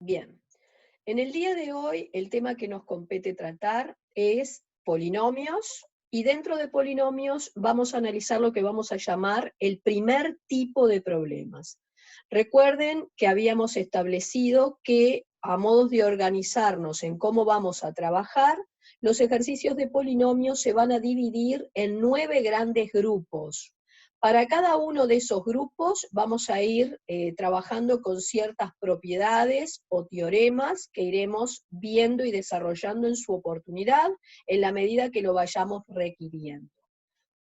Bien, en el día de hoy el tema que nos compete tratar es polinomios, y dentro de polinomios vamos a analizar lo que vamos a llamar el primer tipo de problemas. Recuerden que habíamos establecido que a modos de organizarnos en cómo vamos a trabajar, los ejercicios de polinomios se van a dividir en 9 grandes grupos. Para cada uno de esos grupos vamos a ir trabajando con ciertas propiedades o teoremas que iremos viendo y desarrollando en su oportunidad en la medida que lo vayamos requiriendo.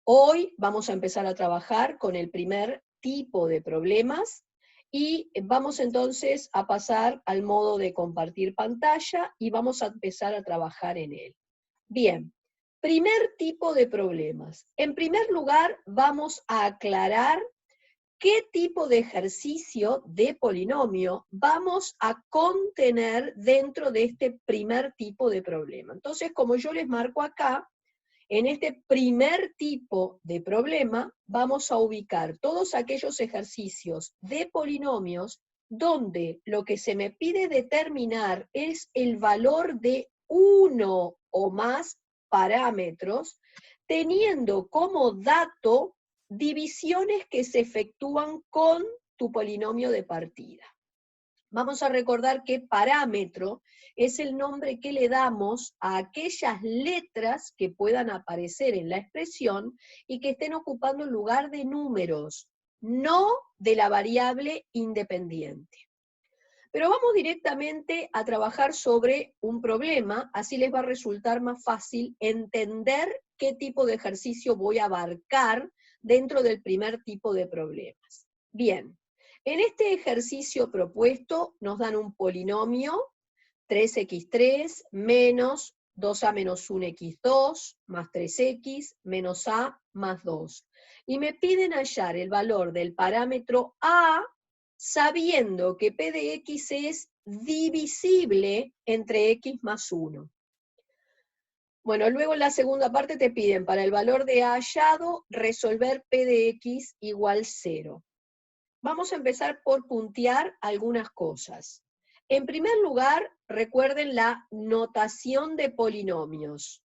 Hoy vamos a empezar a trabajar con el primer tipo de problemas y vamos entonces a pasar al modo de compartir pantalla y vamos a empezar a trabajar en él. Bien. Primer tipo de problemas. En primer lugar, vamos a aclarar qué tipo de ejercicio de polinomio vamos a contener dentro de este primer tipo de problema. Entonces, como yo les marco acá, en este primer tipo de problema vamos a ubicar todos aquellos ejercicios de polinomios donde lo que se me pide determinar es el valor de uno o más parámetros, teniendo como dato divisiones que se efectúan con tu polinomio de partida. Vamos a recordar que parámetro es el nombre que le damos a aquellas letras que puedan aparecer en la expresión y que estén ocupando el lugar de números, no de la variable independiente. Pero vamos directamente a trabajar sobre un problema, así les va a resultar más fácil entender qué tipo de ejercicio voy a abarcar dentro del primer tipo de problemas. Bien, en este ejercicio propuesto nos dan un polinomio, 3x3 menos 2a menos 1x2 más 3x menos a más 2. Y me piden hallar el valor del parámetro a sabiendo que p de x es divisible entre x más 1. Bueno, luego en la segunda parte te piden para el valor de a hallado resolver p de x igual 0. Vamos a empezar por puntear algunas cosas. En primer lugar, recuerden la notación de polinomios.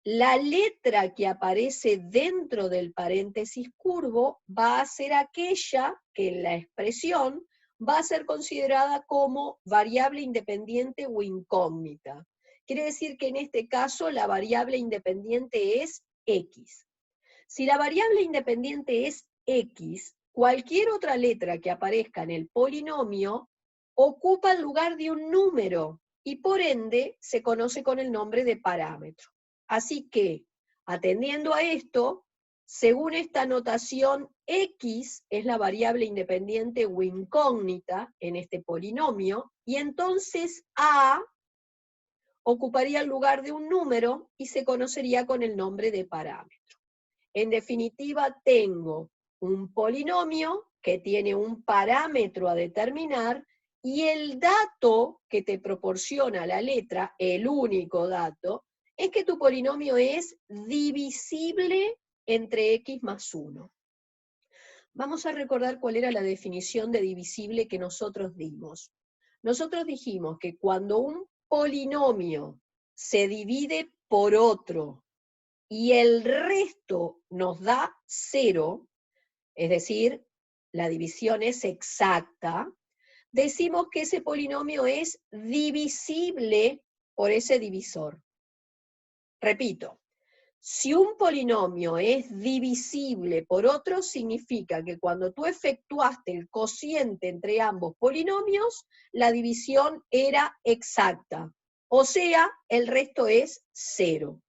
La letra que aparece dentro del paréntesis curvo va a ser aquella que en la expresión va a ser considerada como variable independiente o incógnita. Quiere decir que en este caso la variable independiente es x. Si la variable independiente es x, cualquier otra letra que aparezca en el polinomio ocupa el lugar de un número y por ende se conoce con el nombre de parámetro. Así que, atendiendo a esto, según esta notación, x es la variable independiente o incógnita en este polinomio, y entonces a ocuparía el lugar de un número y se conocería con el nombre de parámetro. En definitiva, tengo un polinomio que tiene un parámetro a determinar y el dato que te proporciona la letra, el único dato, es que tu polinomio es divisible entre x más 1. Vamos a recordar cuál era la definición de divisible que nosotros dimos. Nosotros dijimos que cuando un polinomio se divide por otro y el resto nos da 0, es decir, la división es exacta, decimos que ese polinomio es divisible por ese divisor. Repito, si un polinomio es divisible por otro, significa que cuando tú efectuaste el cociente entre ambos polinomios, la división era exacta. O sea, el resto es 0.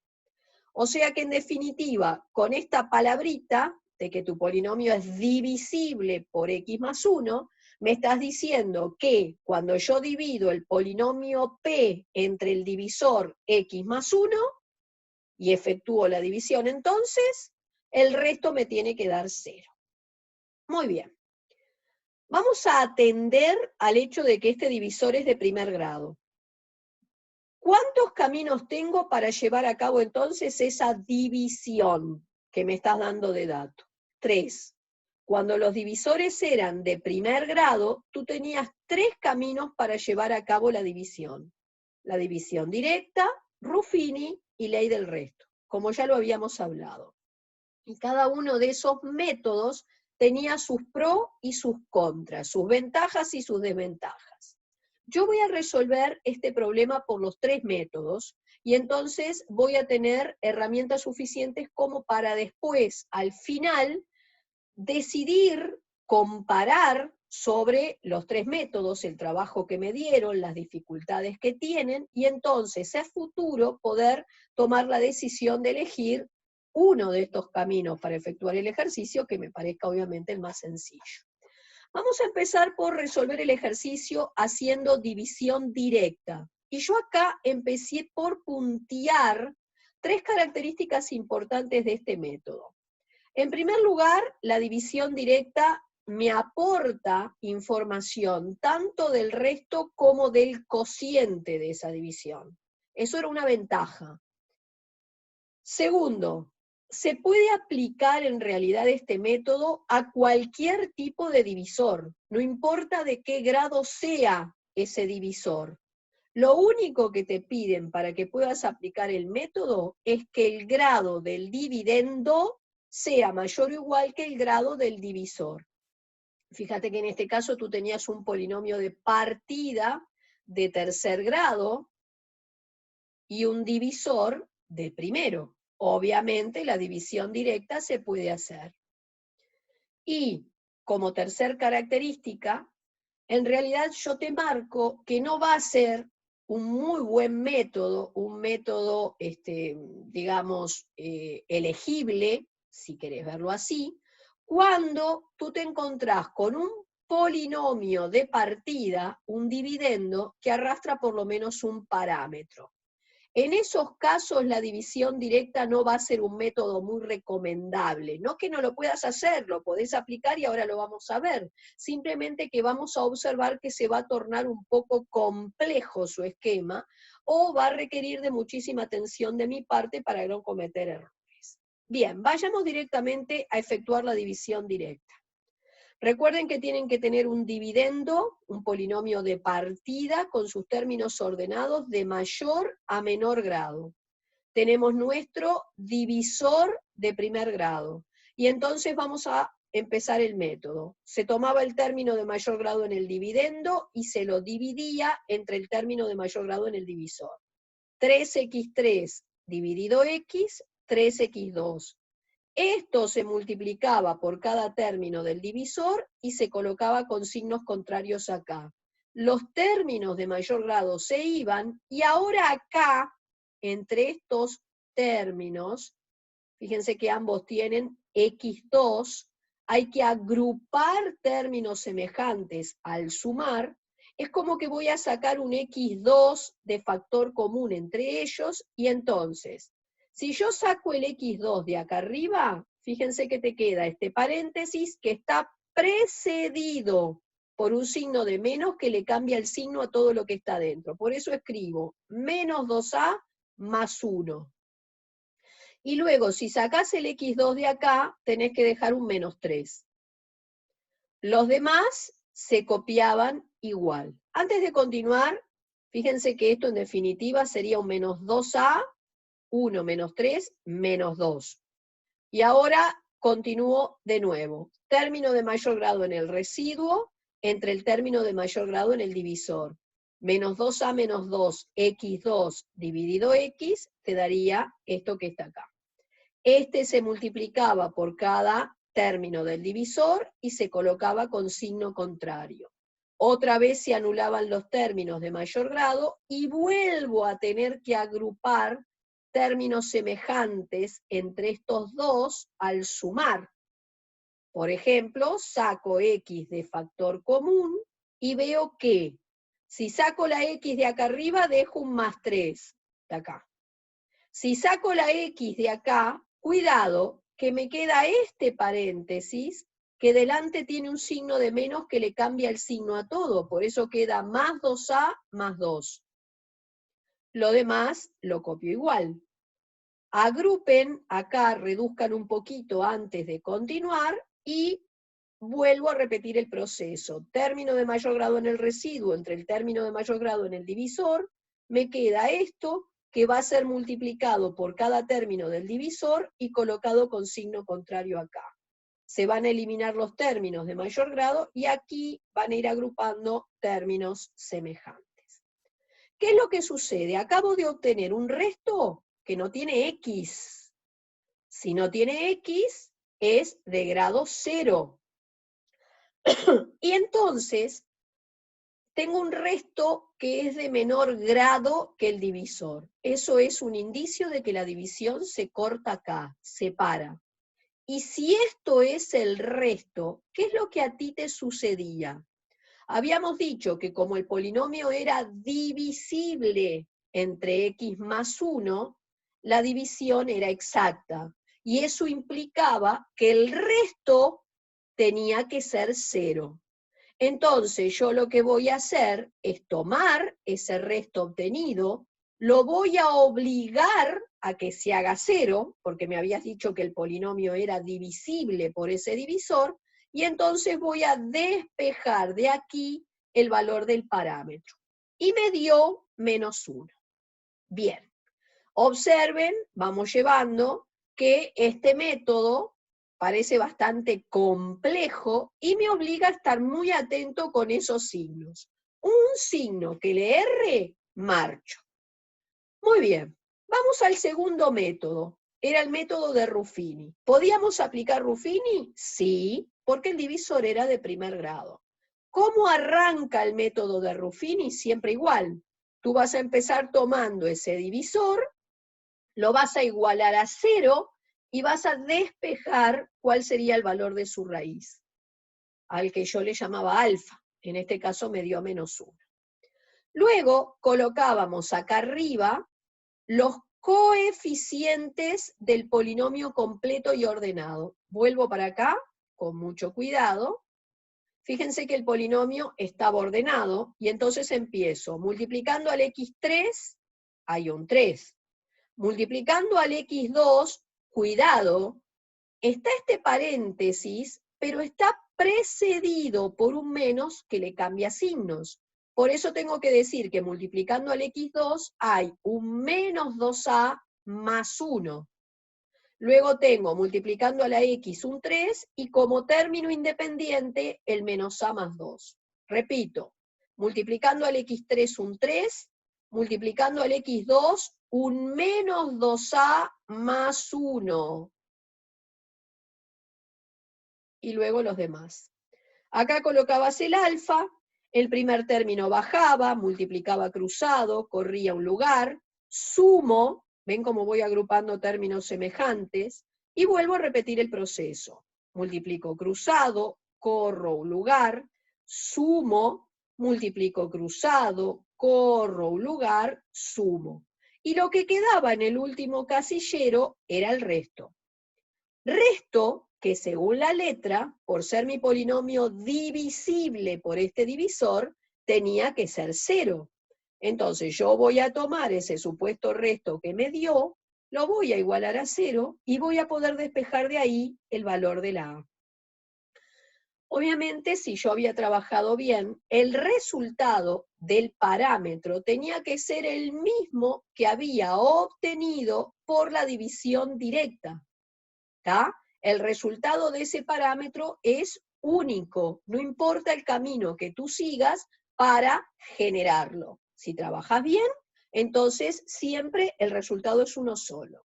O sea que en definitiva, con esta palabrita de que tu polinomio es divisible por x más 1, me estás diciendo que cuando yo divido el polinomio p entre el divisor x más 1 y efectúo la división, entonces el resto me tiene que dar 0. Muy bien. Vamos a atender al hecho de que este divisor es de primer grado. ¿Cuántos caminos tengo para llevar a cabo entonces esa división que me estás dando de dato? 3. Cuando los divisores eran de primer grado, tú tenías 3 caminos para llevar a cabo la división. La división directa, Ruffini y ley del resto, como ya lo habíamos hablado. Y cada uno de esos métodos tenía sus pros y sus contras, sus ventajas y sus desventajas. Yo voy a resolver este problema por los 3 métodos y entonces voy a tener herramientas suficientes como para después, al final, decidir, comparar sobre los 3 métodos, el trabajo que me dieron, las dificultades que tienen, y entonces a futuro poder tomar la decisión de elegir uno de estos caminos para efectuar el ejercicio que me parezca obviamente el más sencillo. Vamos a empezar por resolver el ejercicio haciendo división directa. Y yo acá empecé por puntear 3 características importantes de este método. En primer lugar, la división directa me aporta información tanto del resto como del cociente de esa división. Eso era una ventaja. Segundo, se puede aplicar en realidad este método a cualquier tipo de divisor, no importa de qué grado sea ese divisor. Lo único que te piden para que puedas aplicar el método es que el grado del dividendo sea mayor o igual que el grado del divisor. Fíjate que en este caso tú tenías un polinomio de partida de tercer grado y un divisor de primero. Obviamente la división directa se puede hacer. Y como tercer característica, en realidad yo te marco que no va a ser un muy buen método, un método, digamos, elegible, si querés verlo así, cuando tú te encontrás con un polinomio de partida, un dividendo, que arrastra por lo menos un parámetro. En esos casos la división directa no va a ser un método muy recomendable. No que no lo puedas hacer, lo podés aplicar y ahora lo vamos a ver. Simplemente que vamos a observar que se va a tornar un poco complejo su esquema o va a requerir de muchísima atención de mi parte para no cometer errores. Bien, vayamos directamente a efectuar la división directa. Recuerden que tienen que tener un dividendo, un polinomio de partida con sus términos ordenados de mayor a menor grado. Tenemos nuestro divisor de primer grado. Y entonces vamos a empezar el método. Se tomaba el término de mayor grado en el dividendo y se lo dividía entre el término de mayor grado en el divisor. 3x3 dividido x, 3x2. Esto se multiplicaba por cada término del divisor y se colocaba con signos contrarios acá. Los términos de mayor grado se iban y ahora acá, entre estos términos, fíjense que ambos tienen x2, hay que agrupar términos semejantes al sumar. Es como que voy a sacar un x2 de factor común entre ellos y entonces, si yo saco el x2 de acá arriba, fíjense que te queda este paréntesis que está precedido por un signo de menos que le cambia el signo a todo lo que está dentro. Por eso escribo menos 2a más 1. Y luego, si sacás el x2 de acá, tenés que dejar un menos 3. Los demás se copiaban igual. Antes de continuar, fíjense que esto en definitiva sería un menos 2a, 1 menos 3, menos 2. Y ahora continúo de nuevo. Término de mayor grado en el residuo, entre el término de mayor grado en el divisor. Menos 2a menos 2, x2 dividido x, te daría esto que está acá. Este se multiplicaba por cada término del divisor y se colocaba con signo contrario. Otra vez se anulaban los términos de mayor grado y vuelvo a tener que agrupar términos semejantes entre estos dos al sumar. Por ejemplo, saco x de factor común y veo que si saco la x de acá arriba, dejo un más 3 de acá. Si saco la x de acá, cuidado, que me queda este paréntesis, que delante tiene un signo de menos que le cambia el signo a todo, por eso queda más 2a más 2. Lo demás lo copio igual. Agrupen acá, reduzcan un poquito antes de continuar y vuelvo a repetir el proceso. Término de mayor grado en el residuo entre el término de mayor grado en el divisor, me queda esto que va a ser multiplicado por cada término del divisor y colocado con signo contrario acá. Se van a eliminar los términos de mayor grado y aquí van a ir agrupando términos semejantes. ¿Qué es lo que sucede? Acabo de obtener un resto que no tiene X. Si no tiene X, es de grado 0. Y entonces, tengo un resto que es de menor grado que el divisor. Eso es un indicio de que la división se corta acá, se para. Y si esto es el resto, ¿qué es lo que a ti te sucedía? Habíamos dicho que como el polinomio era divisible entre x más 1, la división era exacta. Y eso implicaba que el resto tenía que ser 0. Entonces yo lo que voy a hacer es tomar ese resto obtenido, lo voy a obligar a que se haga 0, porque me habías dicho que el polinomio era divisible por ese divisor, y entonces voy a despejar de aquí el valor del parámetro. Y me dio menos 1. Bien, observen, vamos llevando, que este método parece bastante complejo y me obliga a estar muy atento con esos signos. Un signo que le erre, marcho. Muy bien, vamos al segundo método. Era el método de Ruffini. ¿Podíamos aplicar Ruffini? Sí, porque el divisor era de primer grado. ¿Cómo arranca el método de Ruffini? Siempre igual. Tú vas a empezar tomando ese divisor, lo vas a igualar a 0 y vas a despejar cuál sería el valor de su raíz, al que yo le llamaba alfa. En este caso me dio menos 1. Luego colocábamos acá arriba los coeficientes del polinomio completo y ordenado. Vuelvo para acá, con mucho cuidado. Fíjense que el polinomio estaba ordenado, y entonces empiezo multiplicando al x3, hay un 3. Multiplicando al x2, cuidado, está este paréntesis, pero está precedido por un menos que le cambia signos. Por eso tengo que decir que multiplicando al x2 hay un menos 2a más 1. Luego tengo multiplicando a la x un 3 y como término independiente el menos a más 2. Repito, multiplicando al x3 un 3, multiplicando al x2 un menos 2a más 1. Y luego los demás. Acá colocabas el alfa, el primer término bajaba, multiplicaba cruzado, corría un lugar, sumo, ven cómo voy agrupando términos semejantes, y vuelvo a repetir el proceso. Multiplico cruzado, corro un lugar, sumo, multiplico cruzado, corro un lugar, sumo. Y lo que quedaba en el último casillero era el resto. Resto que según la letra, por ser mi polinomio divisible por este divisor, tenía que ser 0. Entonces yo voy a tomar ese supuesto resto que me dio, lo voy a igualar a 0 y voy a poder despejar de ahí el valor de la A. Obviamente, si yo había trabajado bien, el resultado del parámetro tenía que ser el mismo que había obtenido por la división directa. ¿Está? El resultado de ese parámetro es único, no importa el camino que tú sigas para generarlo. Si trabajas bien, entonces siempre el resultado es uno solo.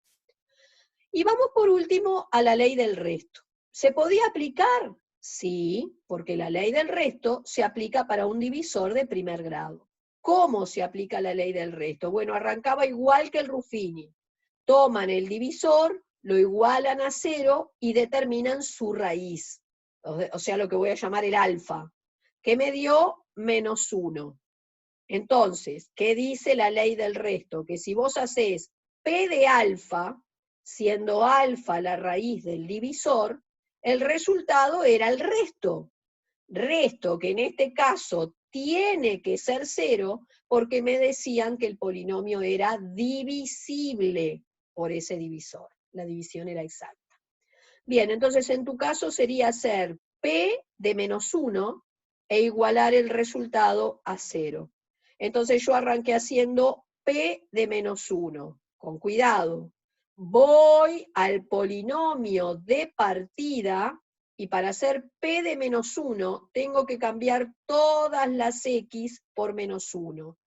Y vamos por último a la ley del resto. ¿Se podía aplicar? Sí, porque la ley del resto se aplica para un divisor de primer grado. ¿Cómo se aplica la ley del resto? Bueno, arrancaba igual que el Ruffini. Toman el divisor, lo igualan a 0 y determinan su raíz. O sea, lo que voy a llamar el alfa, que me dio menos 1. Entonces, ¿qué dice la ley del resto? Que si vos hacés P de alfa, siendo alfa la raíz del divisor, el resultado era el resto. Resto que en este caso tiene que ser 0 porque me decían que el polinomio era divisible por ese divisor. La división era exacta. Bien, entonces en tu caso sería hacer P de menos 1 e igualar el resultado a 0. Entonces yo arranqué haciendo P de menos 1. Con cuidado. Voy al polinomio de partida y para hacer P de menos 1 tengo que cambiar todas las X por menos 1.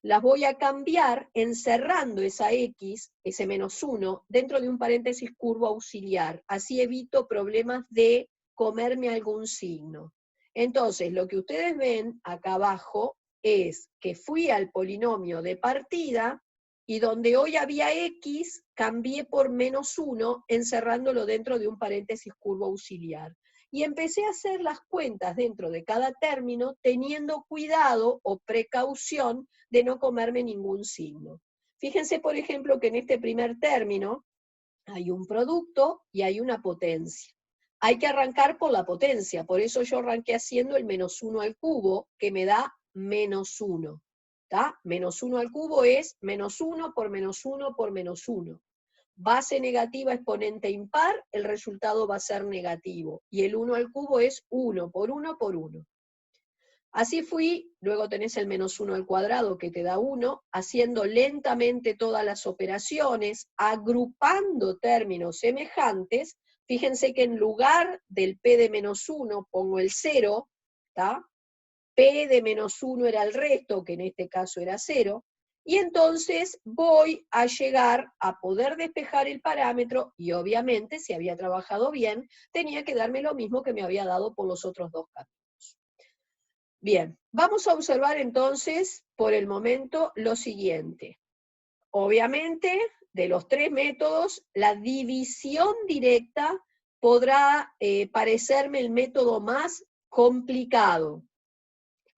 Las voy a cambiar encerrando esa X, ese menos 1, dentro de un paréntesis curvo auxiliar. Así evito problemas de comerme algún signo. Entonces, lo que ustedes ven acá abajo es que fui al polinomio de partida y donde hoy había X, cambié por menos 1, encerrándolo dentro de un paréntesis curvo auxiliar. Y empecé a hacer las cuentas dentro de cada término, teniendo cuidado o precaución de no comerme ningún signo. Fíjense, por ejemplo, que en este primer término hay un producto y hay una potencia. Hay que arrancar por la potencia, por eso yo arranqué haciendo el menos 1 al cubo, que me da menos 1. ¿Tá? Menos 1 al cubo es menos 1 por menos 1 por menos 1. Base negativa exponente impar, el resultado va a ser negativo. Y el 1 al cubo es 1 por 1 por 1. Así fui, luego tenés el menos 1 al cuadrado que te da 1, haciendo lentamente todas las operaciones, agrupando términos semejantes. Fíjense que en lugar del P de menos 1 pongo el 0, ¿tá? P de menos 1 era el resto, que en este caso era 0, y entonces voy a llegar a poder despejar el parámetro, y obviamente, si había trabajado bien, tenía que darme lo mismo que me había dado por los otros dos caminos. Bien, vamos a observar entonces, por el momento, lo siguiente. Obviamente, de los tres métodos, la división directa podrá parecerme el método más complicado,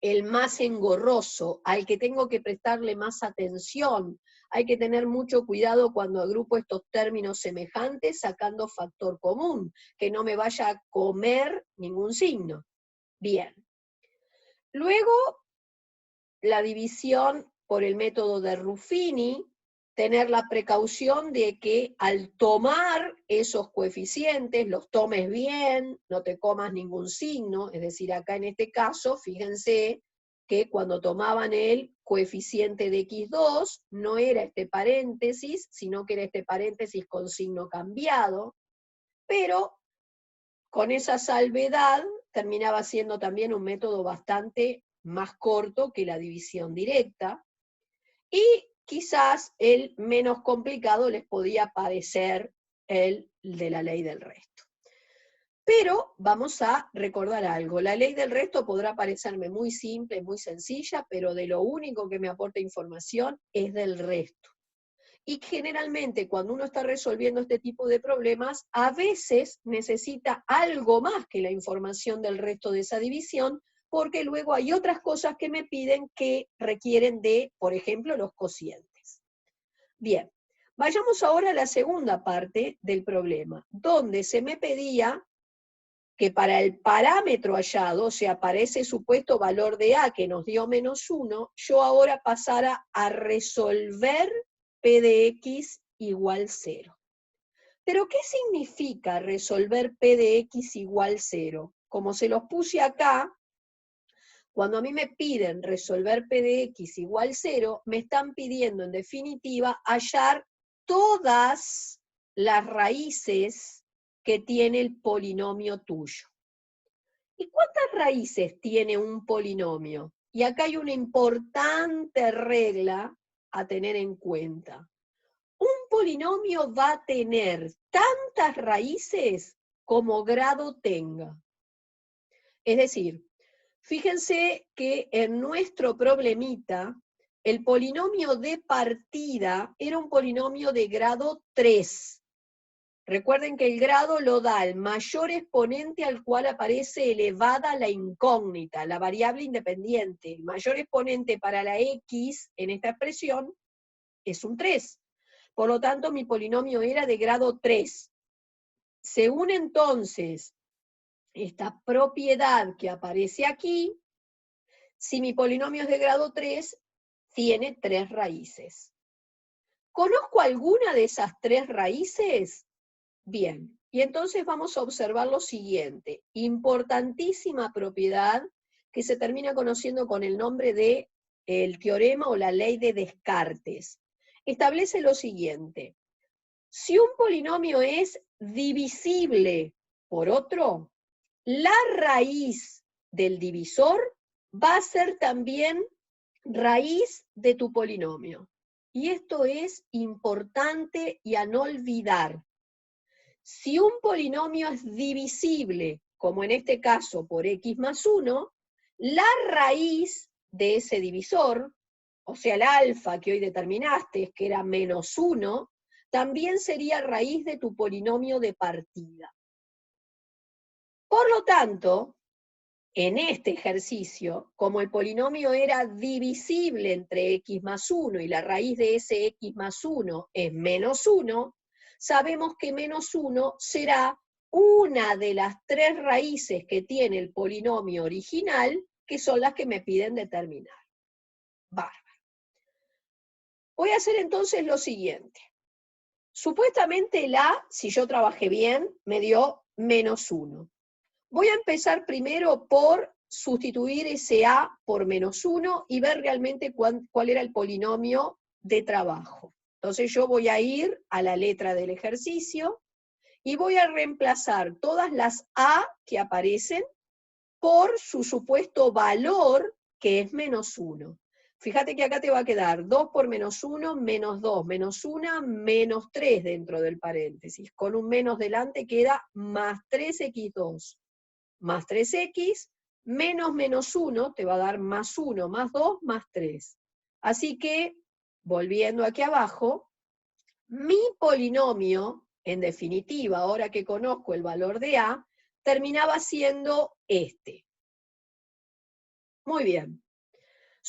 el más engorroso, al que tengo que prestarle más atención. Hay que tener mucho cuidado cuando agrupo estos términos semejantes sacando factor común, que no me vaya a comer ningún signo. Bien. Luego, la división por el método de Ruffini, tener la precaución de que al tomar esos coeficientes, los tomes bien, no te comas ningún signo, es decir, acá en este caso, fíjense que cuando tomaban el coeficiente de x2, no era este paréntesis, sino que era este paréntesis con signo cambiado, pero con esa salvedad terminaba siendo también un método bastante más corto que la división directa, y quizás el menos complicado les podía parecer el de la ley del resto. Pero vamos a recordar algo, la ley del resto podrá parecerme muy simple, muy sencilla, pero de lo único que me aporta información es del resto. Y generalmente cuando uno está resolviendo este tipo de problemas, a veces necesita algo más que la información del resto de esa división, porque luego hay otras cosas que me piden que requieren de, por ejemplo, los cocientes. Bien, vayamos ahora a la segunda parte del problema, donde se me pedía que para el parámetro hallado, o sea, para ese supuesto valor de A que nos dio menos 1, yo ahora pasara a resolver P de X igual 0. ¿Pero qué significa resolver P de X igual 0? Como se los puse acá, cuando a mí me piden resolver P de X igual 0, me están pidiendo en definitiva hallar todas las raíces que tiene el polinomio tuyo. ¿Y cuántas raíces tiene un polinomio? Y acá hay una importante regla a tener en cuenta. Un polinomio va a tener tantas raíces como grado tenga. Es decir, fíjense que en nuestro problemita, el polinomio de partida era un polinomio de grado 3. Recuerden que el grado lo da el mayor exponente al cual aparece elevada la incógnita, la variable independiente. El mayor exponente para la x en esta expresión es un 3. Por lo tanto, mi polinomio era de grado 3. Según entonces esta propiedad que aparece aquí, si mi polinomio es de grado 3, tiene 3 raíces. ¿Conozco alguna de esas 3 raíces? Bien, Y entonces vamos a observar lo siguiente, importantísima propiedad que se termina conociendo con el nombre de el teorema o la ley de Descartes. Establece lo siguiente, si un polinomio es divisible por otro, la raíz del divisor va a ser también raíz de tu polinomio. Y esto es importante y a no olvidar. Si un polinomio es divisible, como en este caso por x más 1, la raíz de ese divisor, o sea, el alfa que hoy determinaste, que era menos 1, también sería raíz de tu polinomio de partida. Por lo tanto, en este ejercicio, como el polinomio era divisible entre x más 1 y la raíz de ese x más 1 es menos 1, sabemos que menos 1 será una de las tres raíces que tiene el polinomio original, que son las que me piden determinar. Bárbaro. Voy a hacer entonces lo siguiente. Supuestamente el a, si yo trabajé bien, me dio menos 1. Voy a empezar primero por sustituir ese a por menos 1 y ver realmente cuál era el polinomio de trabajo. Entonces yo voy a ir a la letra del ejercicio y voy a reemplazar todas las a que aparecen por su supuesto valor, que es menos 1. Fíjate que acá te va a quedar 2 por menos 1, menos 2, menos 1, menos 3 dentro del paréntesis. Con un menos delante queda más 3x2. Más 3x, menos menos 1, te va a dar más 1, más 2, más 3. Así que, volviendo aquí abajo, mi polinomio, en definitiva, ahora que conozco el valor de a, terminaba siendo este. Muy bien.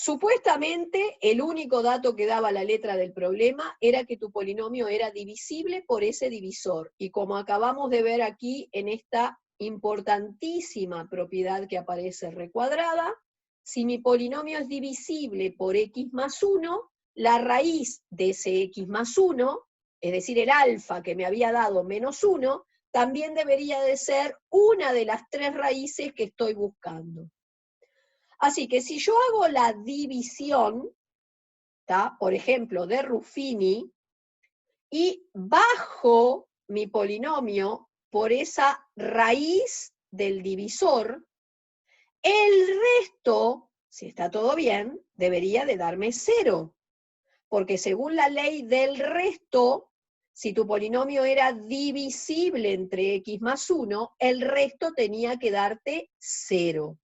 Supuestamente, el único dato que daba la letra del problema era que tu polinomio era divisible por ese divisor. Y como acabamos de ver aquí en esta importantísima propiedad que aparece recuadrada, si mi polinomio es divisible por x más 1, la raíz de ese x más 1, es decir, el alfa que me había dado menos 1, también debería de ser una de las tres raíces que estoy buscando. Así que si yo hago la división, ¿tá? Por ejemplo, de Ruffini, y bajo mi polinomio por esa raíz del divisor, el resto, si está todo bien, debería de darme 0. Porque según la ley del resto, si tu polinomio era divisible entre x más 1, el resto tenía que darte 0.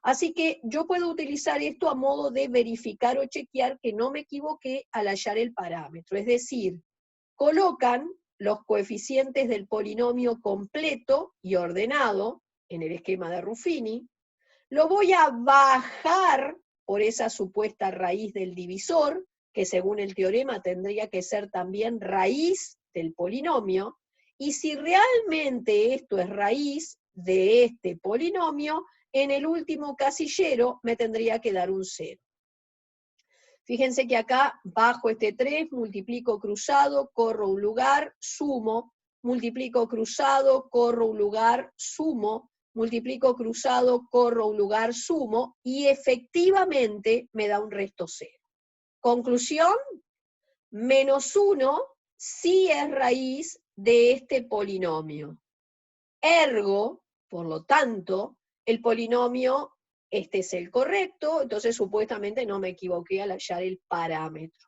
Así que yo puedo utilizar esto a modo de verificar o chequear que no me equivoqué al hallar el parámetro. Es decir, colocan los coeficientes del polinomio completo y ordenado en el esquema de Ruffini, lo voy a bajar por esa supuesta raíz del divisor, que según el teorema tendría que ser también raíz del polinomio, y si realmente esto es raíz de este polinomio, en el último casillero me tendría que dar un 0. Fíjense que acá bajo este 3, multiplico cruzado, corro un lugar, sumo, multiplico cruzado, corro un lugar, sumo, multiplico cruzado, corro un lugar, sumo, y efectivamente me da un resto 0. Conclusión, menos 1 sí es raíz de este polinomio. Ergo, por lo tanto, el polinomio, este es el correcto, entonces supuestamente no me equivoqué al hallar el parámetro.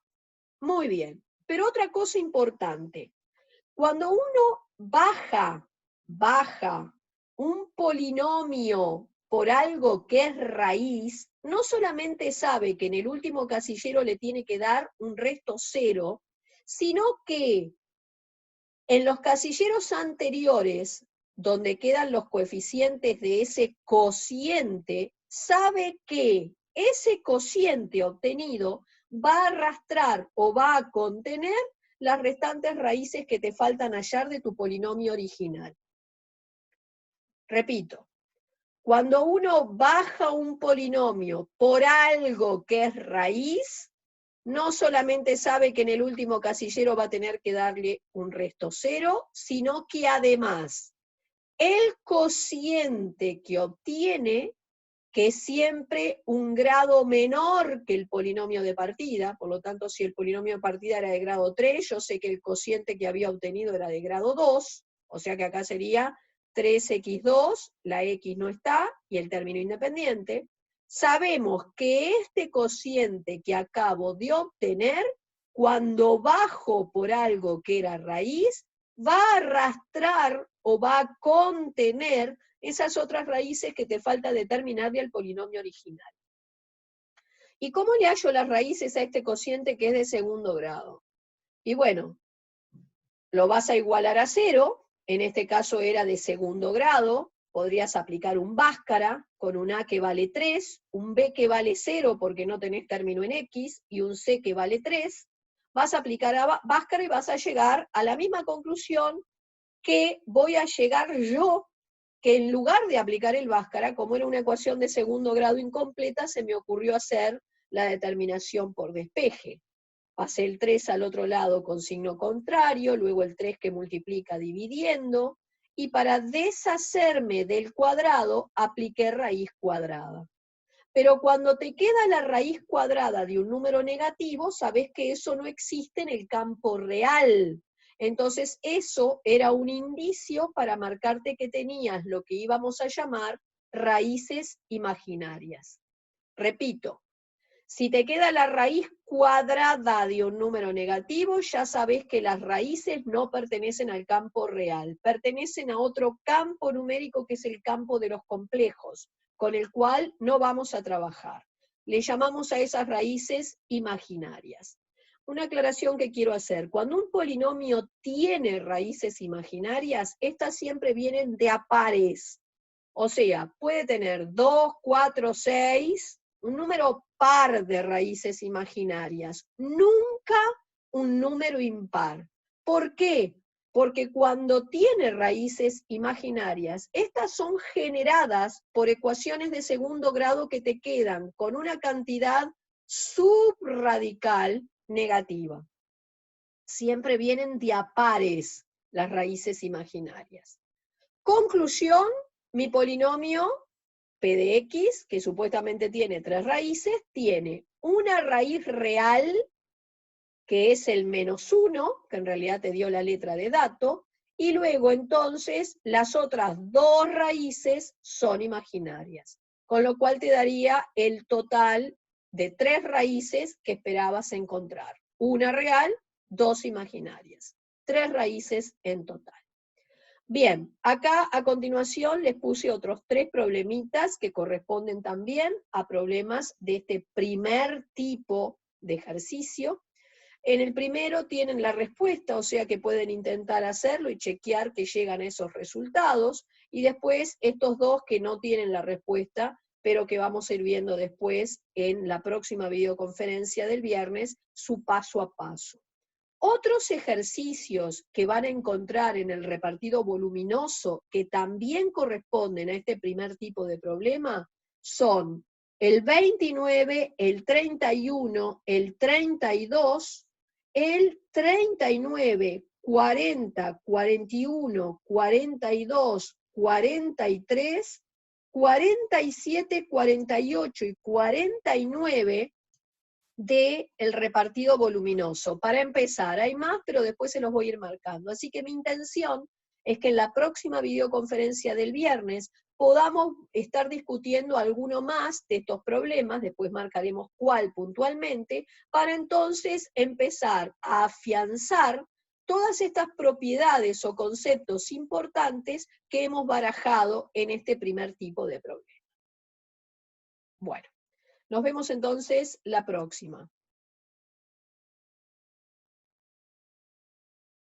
Muy bien, pero otra cosa importante, cuando uno baja un polinomio por algo que es raíz, no solamente sabe que en el último casillero le tiene que dar un resto 0, sino que en los casilleros anteriores, donde quedan los coeficientes de ese cociente, sabe que ese cociente obtenido va a arrastrar o va a contener las restantes raíces que te faltan hallar de tu polinomio original. Repito, cuando uno baja un polinomio por algo que es raíz, no solamente sabe que en el último casillero va a tener que darle un resto cero, sino que además el cociente que obtiene, que es siempre un grado menor que el polinomio de partida, por lo tanto, si el polinomio de partida era de grado 3, yo sé que el cociente que había obtenido era de grado 2, o sea que acá sería 3x2, la x no está, y el término independiente. Sabemos que este cociente que acabo de obtener, cuando bajo por algo que era raíz, va a arrastrar o va a contener esas otras raíces que te falta determinar del polinomio original. ¿Y cómo le hallo las raíces a este cociente que es de segundo grado? Y bueno, lo vas a igualar a 0, en este caso era de segundo grado, podrías aplicar un báscara con un a que vale 3, un b que vale 0 porque no tenés término en x, y un c que vale 3, vas a aplicar a báscara y vas a llegar a la misma conclusión que voy a llegar yo, que en lugar de aplicar el báscara, como era una ecuación de segundo grado incompleta, se me ocurrió hacer la determinación por despeje. Pasé el 3 al otro lado con signo contrario, luego el 3 que multiplica dividiendo, y para deshacerme del cuadrado, apliqué raíz cuadrada. Pero cuando te queda la raíz cuadrada de un número negativo, sabes que eso no existe en el campo real. Entonces eso era un indicio para marcarte que tenías lo que íbamos a llamar raíces imaginarias. Repito, si te queda la raíz cuadrada de un número negativo, ya sabes que las raíces no pertenecen al campo real, pertenecen a otro campo numérico que es el campo de los complejos, con el cual no vamos a trabajar. Le llamamos a esas raíces imaginarias. Una aclaración que quiero hacer: cuando un polinomio tiene raíces imaginarias, estas siempre vienen de a pares. O sea, puede tener 2, 4, 6, un número par de raíces imaginarias, nunca un número impar. ¿Por qué? Porque cuando tiene raíces imaginarias, estas son generadas por ecuaciones de segundo grado que te quedan con una cantidad subradical negativa. Siempre vienen de a pares las raíces imaginarias. Conclusión: mi polinomio P de X, que supuestamente tiene 3 raíces, tiene una raíz real, que es el -1, que en realidad te dio la letra de dato, y luego entonces las otras 2 raíces son imaginarias, con lo cual te daría el total de 3 raíces que esperabas encontrar. Una real, 2 imaginarias. 3 raíces en total. Bien, acá a continuación les puse otros 3 problemitas que corresponden también a problemas de este primer tipo de ejercicio. En el primero tienen la respuesta, o sea que pueden intentar hacerlo y chequear que llegan a esos resultados, y después estos 2 que no tienen la respuesta, pero que vamos a ir viendo después en la próxima videoconferencia del viernes, su paso a paso. Otros ejercicios que van a encontrar en el repartido voluminoso que también corresponden a este primer tipo de problema son el 29, el 31, el 32, el 39, 40, 41, 42, 43, 47, 48 y 49 del repartido voluminoso. Para empezar, hay más, pero después se los voy a ir marcando. Así que mi intención es que en la próxima videoconferencia del viernes podamos estar discutiendo alguno más de estos problemas, después marcaremos cuál puntualmente, para entonces empezar a afianzar todas estas propiedades o conceptos importantes que hemos barajado en este primer tipo de problema. Bueno. Nos vemos entonces la próxima.